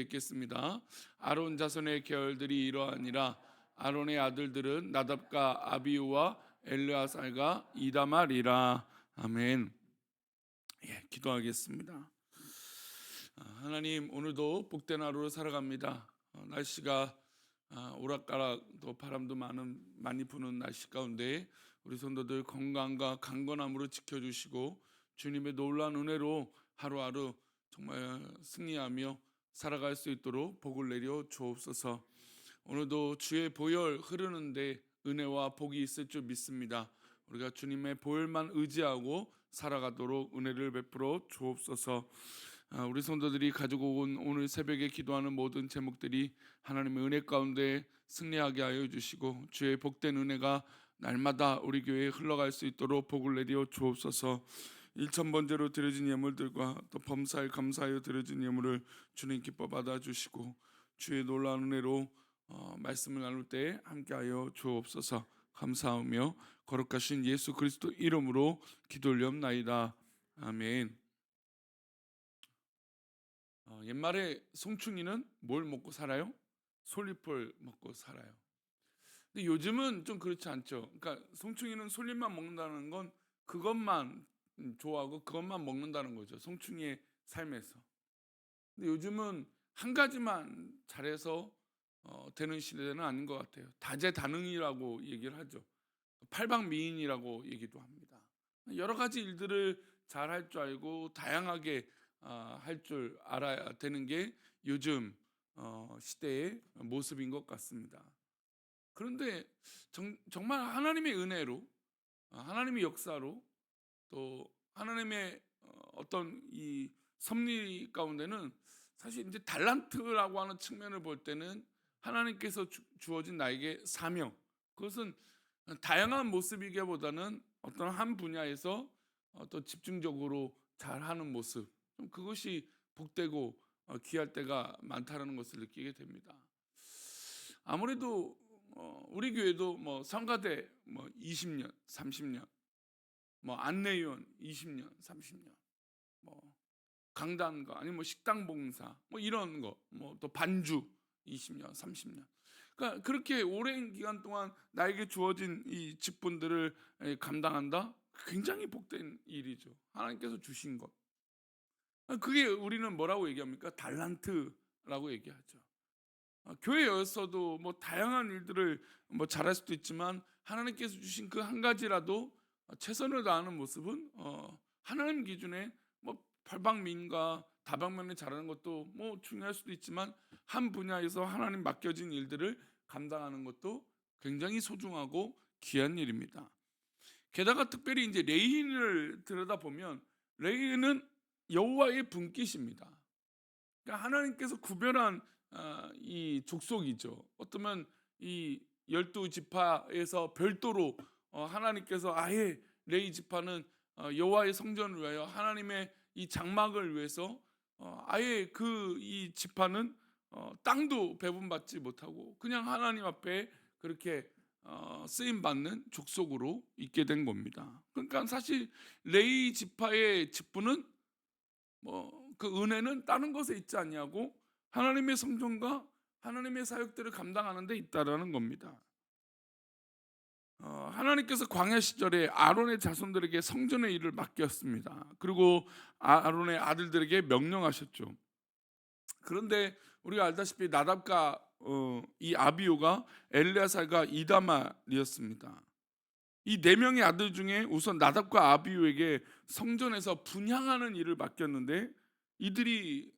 읽겠습니다. 아론 자손의 계열들이 이러하니라. 아론의 아들들은 나답과 아비우와 엘르아살과 이다말이라. 아멘. 기도하겠습니다. 하나님, 오늘도 복된 하루로 살아갑니다. 날씨가 오락가락 또 바람도 많이 부는 날씨 가운데 우리 성도들 건강과 강건함으로 지켜주시고 주님의 놀라운 은혜로 하루하루 정말 승리하며 살아갈 수 있도록 복을 내려 주옵소서. 오늘도 주의 보혈 흐르는데 은혜와 복이 있을 줄 믿습니다. 우리가 주님의 보혈만 의지하고 살아가도록 은혜를 베풀어 주옵소서. 우리 성도들이 가지고 온 오늘 새벽에 기도하는 모든 제목들이 하나님의 은혜 가운데 승리하게 하여 주시고 주의 복된 은혜가 날마다 우리 교회에 흘러갈 수 있도록 복을 내려 주옵소서. 일천번제로 드려진 예물들과 또 범사에 감사하여 드려진 예물을 주님 기뻐 받아주시고 주의 놀라운 은혜로 말씀을 나눌 때 함께하여 주옵소서. 감사하며 거룩하신 예수 그리스도 이름으로 기도 올리옵나이다. 아멘. 옛말에 송충이는 뭘 먹고 살아요? 솔잎을 먹고 살아요. 근데 요즘은 좀 그렇지 않죠. 그러니까 송충이는 솔잎만 먹는다는 건 그것만 좋아하고 그것만 먹는다는 거죠. 송충이의 삶에서. 근데 요즘은 한 가지만 잘해서 되는 시대는 아닌 것 같아요. 다재다능이라고 얘기를 하죠. 팔방미인이라고 얘기도 합니다. 여러 가지 일들을 잘 할 줄 알고 다양하게 할 줄 알아야 되는 게 요즘 시대의 모습인 것 같습니다. 그런데 정말 하나님의 은혜로 하나님의 역사로 또 하나님의 어떤 이 섭리 가운데는 사실 이제 달란트라고 하는 측면을 볼 때는 하나님께서 주어진 나에게 사명, 그것은 다양한 모습이기보다는 어떤 한 분야에서 또 집중적으로 잘하는 모습, 그것이 복되고 귀할 때가 많다라는 것을 느끼게 됩니다. 아무래도 우리 교회도 뭐 성가대 뭐 20년, 30년, 뭐 안내위원 20년, 30년, 뭐 강단가 아니면 뭐 식당 봉사 뭐 이런 거, 뭐 또 반주 20년, 30년. 그러니까 그렇게 오랜 기간 동안 나에게 주어진 이 직분들을 감당한다. 굉장히 복된 일이죠. 하나님께서 주신 것. 그게 우리는 뭐라고 얘기합니까? 달란트라고 얘기하죠. 교회였어도 뭐 다양한 일들을 뭐 잘할 수도 있지만 하나님께서 주신 그 한 가지라도 최선을 다하는 모습은 하나님 기준에 뭐 팔방미인과 다방면에 잘하는 것도 뭐 중요할 수도 있지만 한 분야에서 하나님 맡겨진 일들을 감당하는 것도 굉장히 소중하고 귀한 일입니다. 게다가 특별히 이제 레위인을 들여다보면 레위인은 여호와의 분깃입니다. 그러니까 하나님께서 구별한 이 족속이죠. 어쩌면 이 12지파에서 별도로 하나님께서 아예 레위 지파는 여호와의 성전을 위하여 하나님의 이 장막을 위해서 아예 그 이 지파는 땅도 배분받지 못하고 그냥 하나님 앞에 그렇게 쓰임 받는 족속으로 있게 된 겁니다. 그러니까 사실 레위 지파의 직분은 뭐 그 은혜는 다른 것에 있지 않냐고 하나님의 성전과 하나님의 사역들을 감당하는 데 있다라는 겁니다. 하나님께서 광야 시절에 아론의 자손들에게 성전의 일을 맡겼습니다. 그리고 아론의 아들들에게 명령하셨죠. 그런데 우리가 알다시피 나답과 이 아비오가 엘레아살과 이다말이었습니다. 이 네 명의 아들 중에 우선 나답과 아비우에게 성전에서 분향하는 일을 맡겼는데 이들이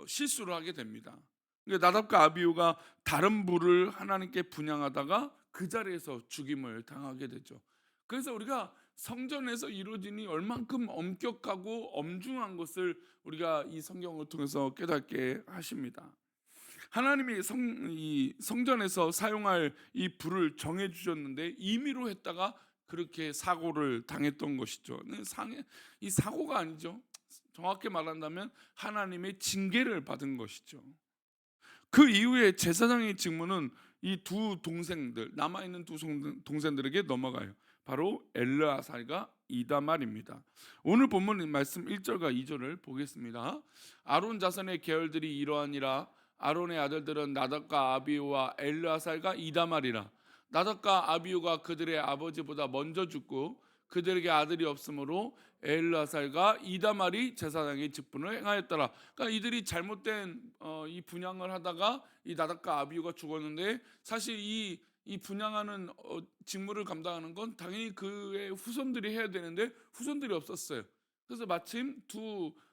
실수를 하게 됩니다. 그러니까 나답과 아비우가 다른 불을 하나님께 분향하다가 그 자리에서 죽임을 당하게 되죠. 그래서 우리가 성전에서 이루어지니 얼만큼 엄격하고 엄중한 것을 우리가 이 성경을 통해서 깨닫게 하십니다. 하나님이 이 성전에서 사용할 이 불을 정해 주셨는데 임의로 했다가 그렇게 사고를 당했던 것이죠. 이 사고가 아니죠. 정확히 말한다면 하나님의 징계를 받은 것이죠. 그 이후에 제사장의 직무는 이 두 동생들, 남아있는 두 동생들에게 넘어가요. 바로 엘르아살과 이다말입니다. 오늘 본문 말씀 1절과 2절을 보겠습니다. 아론 자손의 계열들이 이러하니라. 아론의 아들들은 나답과 아비후와 엘르아살과 이다말이라. 나답과 아비후가 그들의 아버지보다 먼저 죽고 그들에게 아들이 없으므로 엘르아살과 이다말이 제사장의 직분을 행하였더라. 그러니까 이들이 잘못된 이 분양을 하다가 이 나답과 아비후가 죽었는데, 사실 이 분양하는 직무를 감당하는 건 당연히 그의 후손들이 해야 되는데 후손들이 없었어요. 그래서 마침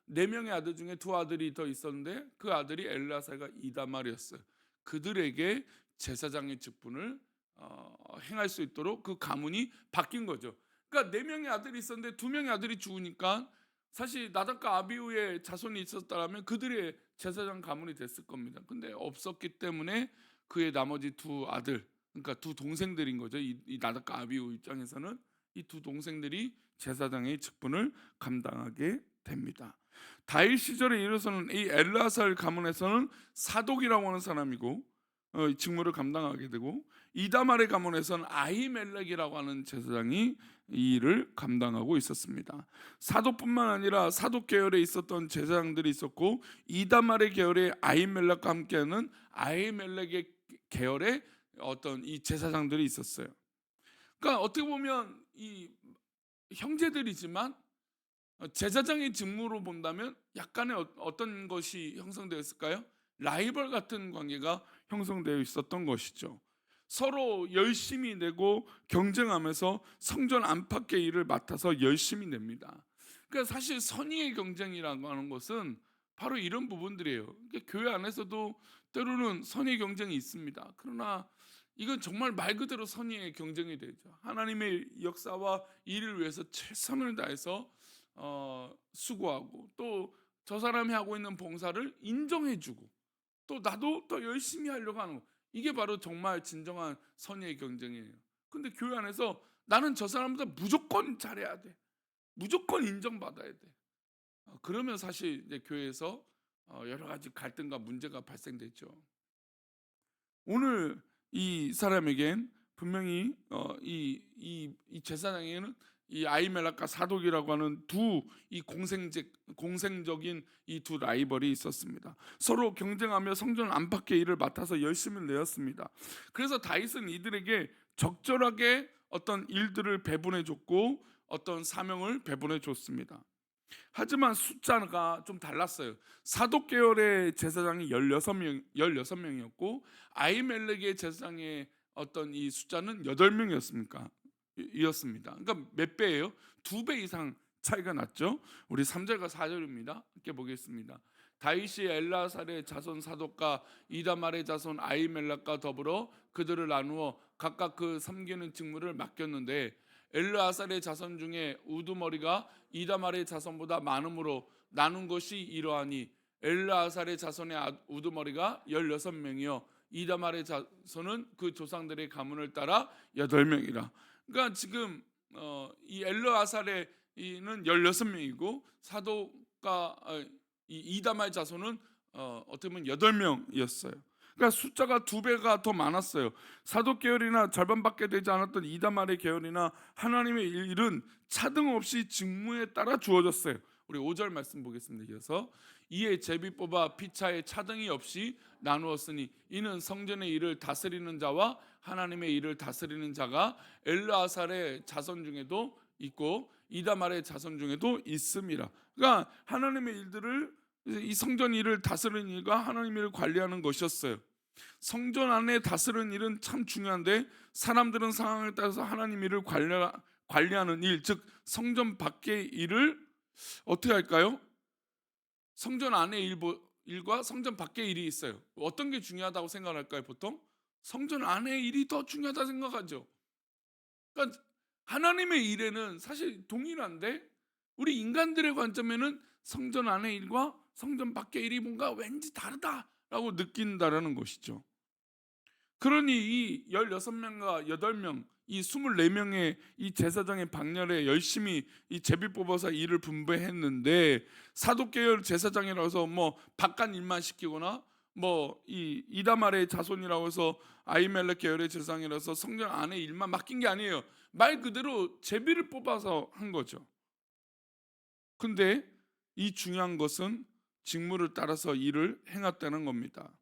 네 명의 아들 중에 두 아들이 더 있었는데 그 아들이 엘르아살과 이다말이었어요. 그들에게 제사장의 직분을 행할 수 있도록 그 가문이 바뀐 거죠. 그러니까 네 명의 아들이 있었는데 두 명의 아들이 죽으니까 사실 나답과 아비후의 자손이 있었다면 그들의 제사장 가문이 됐을 겁니다. 근데 없었기 때문에 그의 나머지 두 아들, 그러니까 두 동생들인 거죠. 이 나답과 아비후 입장에서는 이 두 동생들이 제사장의 직분을 감당하게 됩니다. 다윗 시절에 이르러서는 이 엘르아살 가문에서는 사독이라고 하는 사람이고 직무를 감당하게 되고, 이다말의 가문에서는 아히멜렉이라고 하는 제사장이 이 일을 감당하고 있었습니다. 사독뿐만 아니라 사독 계열에 있었던 제사장들이 있었고, 이다말의 계열에 아히멜렉과 함께하는 아히멜렉의 계열의 어떤 이 제사장들이 있었어요. 그러니까 어떻게 보면 이 형제들이지만 제사장의 직무로 본다면 약간의 어떤 것이 형성되어 있을까요? 라이벌 같은 관계가 형성되어 있었던 것이죠. 서로 열심히 내고 경쟁하면서 성전 안팎의 일을 맡아서 열심히 냅니다. 그러니까 사실 선의의 경쟁이라고 하는 것은 바로 이런 부분들이에요. 그러니까 교회 안에서도 때로는 선의 경쟁이 있습니다. 그러나 이건 정말 말 그대로 선의의 경쟁이 되죠. 하나님의 역사와 일을 위해서 최선을 다해서 수고하고, 또 저 사람이 하고 있는 봉사를 인정해주고, 또 나도 더 열심히 하려고 하는 거. 이게 바로 정말 진정한 선의의 경쟁이에요. 근데 교회 안에서 나는 저 사람보다 무조건 잘해야 돼, 무조건 인정받아야 돼. 그러면 사실 이제 교회에서 여러 가지 갈등과 문제가 발생되죠. 오늘 이 사람에겐 분명히 이 제사장에게는 이 아히멜렉과 사독이라고 하는 두 이 공생적인 이 두 라이벌이 있었습니다. 서로 경쟁하며 성전 안팎의 일을 맡아서 열심히 내었습니다. 그래서 다윗은 이들에게 적절하게 어떤 일들을 배분해 줬고 어떤 사명을 배분해 줬습니다. 하지만 숫자가 좀 달랐어요. 사독 계열의 제사장이 16명이었고 아히멜렉의 제사장의 어떤 이 숫자는 8명이었습니다. 그러니까 몇 배예요? 2배 이상 차이가 났죠. 우리 3절과 4절입니다. 함께 보겠습니다. 다윗이 엘라살의 자손 사독과 이다말의 자손 아히멜렉과 더불어 그들을 나누어 각각 그 섬기는 직무를 맡겼는데, 엘르아살의 자손 중에 우두머리가 이다말의 자손보다 많음으로 나눈 것이 이러하니, 엘르아살의 자손의 우두머리가 16명이요 이다말의 자손은 그 조상들의 가문을 따라 8명이라. 그러니까 지금 이 엘르아살의 이는 16명이고 사독과 이 이다말 자손은 어떻게 보면 8명이었어요. 그러니까 숫자가 2배가 더 많았어요. 사독 계열이나 절반밖에 되지 않았던 이다말의 계열이나 하나님의 일은 차등 없이 직무에 따라 주어졌어요. 우리 5절 말씀 보겠습니다. 이어서 이에 제비 뽑아 피차에 차등이 없이 나누었으니 이는 성전의 일을 다스리는 자와 하나님의 일을 다스리는 자가 엘르아살의 자손 중에도 있고 이다말의 자손 중에도 있음이라. 그러니까 하나님의 일들을, 이 성전 일을 다스리는 일과 하나님 일을 관리하는 것이었어요. 성전 안에 다스리는 일은 참 중요한데 사람들은 상황에 따라서 하나님 일을 관리하는 일, 즉 성전 밖의 일을 어떻게 할까요? 성전 안의 일과 성전 밖의 일이 있어요. 어떤 게 중요하다고 생각할까요? 보통 성전 안의 일이 더 중요하다 생각하죠. 그러니까 하나님의 일에는 사실 동일한데 우리 인간들의 관점에는 성전 안의 일과 성전 밖의 일이 뭔가 왠지 다르다라고 느낀다라는 것이죠. 그러니 이 16명과 8명, 이 24명의 이 제사장의 방열에 열심히 이 제비 뽑아서 일을 분배했는데, 사독계열 제사장이라고 해서 뭐 바깥 일만 시키거나 뭐 이 이다말의 자손이라고 해서 아히멜렉 계열의 제사장이라서 성전 안의 일만 맡긴 게 아니에요. 말 그대로 제비를 뽑아서 한 거죠. 근데 이 중요한 것은 직무를 따라서 일을 행했다는 겁니다.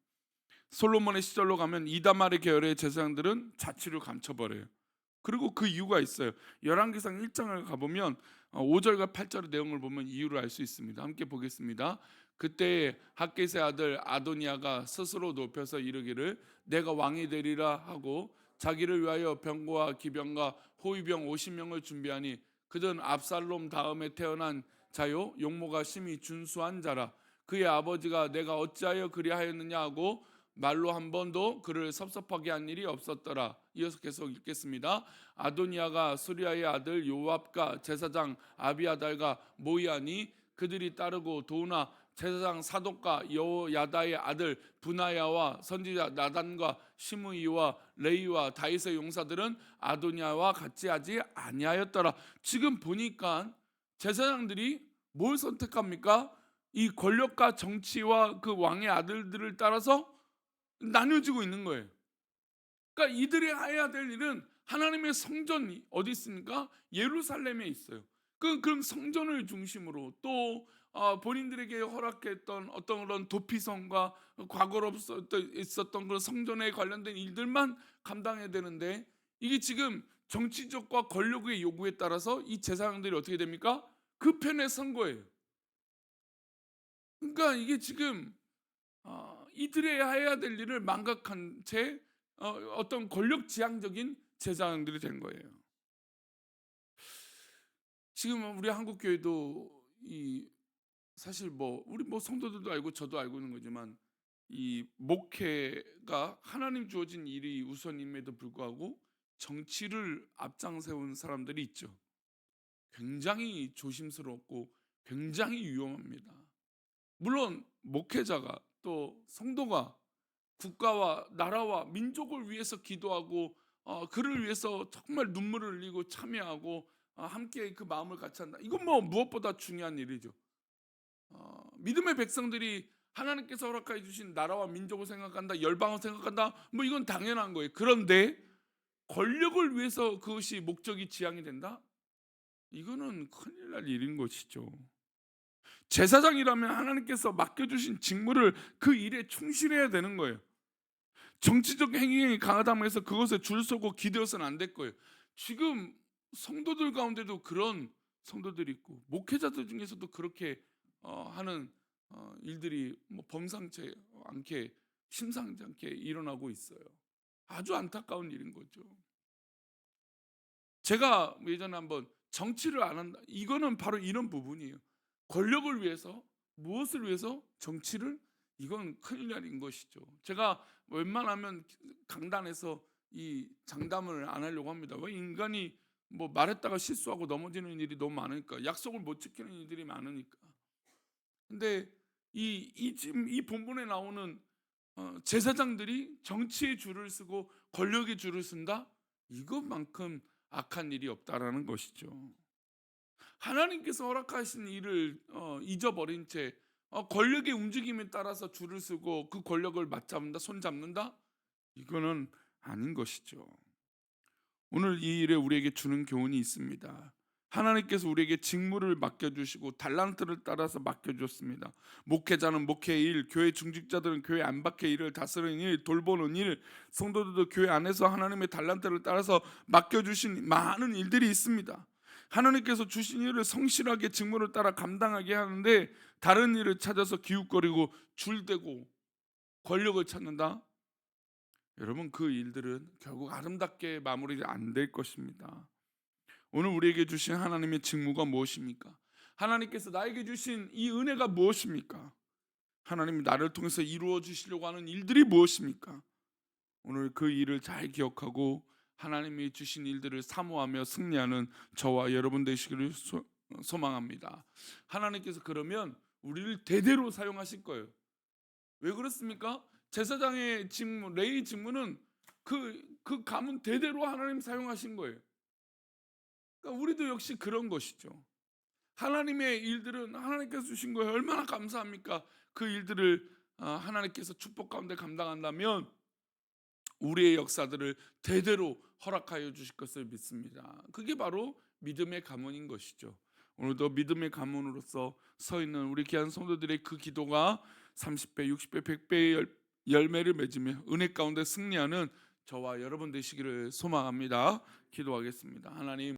솔로몬의 시절로 가면 이다말의 계열의 제사장들은 자취를 감춰버려요. 그리고 그 이유가 있어요. 열왕기상 1장을 가보면 5절과 8절의 내용을 보면 이유를 알 수 있습니다. 함께 보겠습니다. 그때 학겟의 아들 아도니아가 스스로 높여서 이르기를 내가 왕이 되리라 하고 자기를 위하여 병거와 기병과 호위병 50명을 준비하니 그들은 압살롬 다음에 태어난 자요 용모가 심히 준수한 자라. 그의 아버지가 내가 어찌하여 그리하였느냐 하고 말로 한 번도 그를 섭섭하게 한 일이 없었더라. 이어서 계속 읽겠습니다. 아도니아가 수리아의 아들 요압과 제사장 아비아달과 모이아니 그들이 따르고 도우나 제사장 사독과 여호야다의 아들 분하야와 선지자 나단과 시므이와 레이와 다윗의 용사들은 아도니아와 같이 하지 아니하였더라. 지금 보니까 제사장들이 뭘 선택합니까? 이 권력과 정치와 그 왕의 아들들을 따라서 나뉘어지고 있는 거예요. 그러니까 이들이 해야 될 일은 하나님의 성전이 어디 있습니까? 예루살렘에 있어요. 그럼 성전을 중심으로 또 본인들에게 허락했던 어떤 그런 도피성과 과거로 있었던 그런 성전에 관련된 일들만 감당해야 되는데 이게 지금 정치적과 권력의 요구에 따라서 이 제사장들이 어떻게 됩니까? 그 편에 선 거예요. 그러니까 이게 지금 이들의 해야 될 일을 망각한 채 어떤 권력지향적인 제사장들이 된 거예요. 지금 우리 한국 교회도 이 사실 우리 성도들도 알고 저도 알고 있는 거지만 이 목회가 하나님 주어진 일이 우선임에도 불구하고 정치를 앞장 세운 사람들이 있죠. 굉장히 조심스럽고 굉장히 위험합니다. 물론 목회자가 또 성도가 국가와 나라와 민족을 위해서 기도하고 그를 위해서 정말 눈물을 흘리고 참여하고 함께 그 마음을 같이 한다. 이건 무엇보다 중요한 일이죠. 믿음의 백성들이 하나님께서 허락해 주신 나라와 민족을 생각한다, 열방을 생각한다. 이건 당연한 거예요. 그런데 권력을 위해서 그것이 목적이 지향이 된다? 이거는 큰일 날 일인 것이죠. 제사장이라면 하나님께서 맡겨주신 직무를 그 일에 충실해야 되는 거예요. 정치적 행위가 강하다고 해서 그것에 줄 서고 기대어서는 안 될 거예요. 지금 성도들 가운데도 그런 성도들이 있고 목회자들 중에서도 그렇게 하는 일들이 범상치 않게 심상치 않게 일어나고 있어요. 아주 안타까운 일인 거죠. 제가 예전에 한번 정치를 안 한다. 이거는 바로 이런 부분이에요. 권력을 위해서 무엇을 위해서 정치를 이건 큰일 날인 것이죠. 제가 웬만하면 강단에서 이 장담을 안 하려고 합니다. 왜 인간이 말했다가 실수하고 넘어지는 일이 너무 많으니까 약속을 못 지키는 일들이 많으니까. 근데 지금 이 본문에 나오는 제사장들이 정치의 줄을 쓰고 권력의 줄을 쓴다? 이것만큼 악한 일이 없다라는 것이죠. 하나님께서 허락하신 일을 잊어버린 채 권력의 움직임에 따라서 줄을 서고 그 권력을 맞잡는다, 손잡는다? 이거는 아닌 것이죠. 오늘 이 일에 우리에게 주는 교훈이 있습니다. 하나님께서 우리에게 직무를 맡겨주시고 달란트를 따라서 맡겨주셨습니다. 목회자는 목회의 일, 교회 중직자들은 교회 안팎의 일을 다스리는 일, 돌보는 일, 성도들도 교회 안에서 하나님의 달란트를 따라서 맡겨주신 많은 일들이 있습니다. 하나님께서 주신 일을 성실하게 직무를 따라 감당하게 하는데 다른 일을 찾아서 기웃거리고 줄대고 권력을 찾는다? 여러분 그 일들은 결국 아름답게 마무리 안 될 것입니다. 오늘 우리에게 주신 하나님의 직무가 무엇입니까? 하나님께서 나에게 주신 이 은혜가 무엇입니까? 하나님이 나를 통해서 이루어 주시려고 하는 일들이 무엇입니까? 오늘 그 일을 잘 기억하고 하나님이 주신 일들을 사모하며 승리하는 저와 여러분 되시기를 소망합니다. 하나님께서 그러면 우리를 대대로 사용하실 거예요. 왜 그렇습니까? 제사장의 직무, 레위 직무는 그 가문 대대로 하나님 사용하신 거예요. 그러니까 우리도 역시 그런 것이죠. 하나님의 일들은 하나님께서 주신 거예요. 얼마나 감사합니까? 그 일들을 하나님께서 축복 가운데 감당한다면 우리의 역사들을 대대로 허락하여 주실 것을 믿습니다. 그게 바로 믿음의 가문인 것이죠. 오늘도 믿음의 가문으로서 서 있는 우리 귀한 성도들의 그 기도가 30배, 60배, 100배의 열매를 맺으며 은혜 가운데 승리하는 저와 여러분 되시기를 소망합니다. 기도하겠습니다. 하나님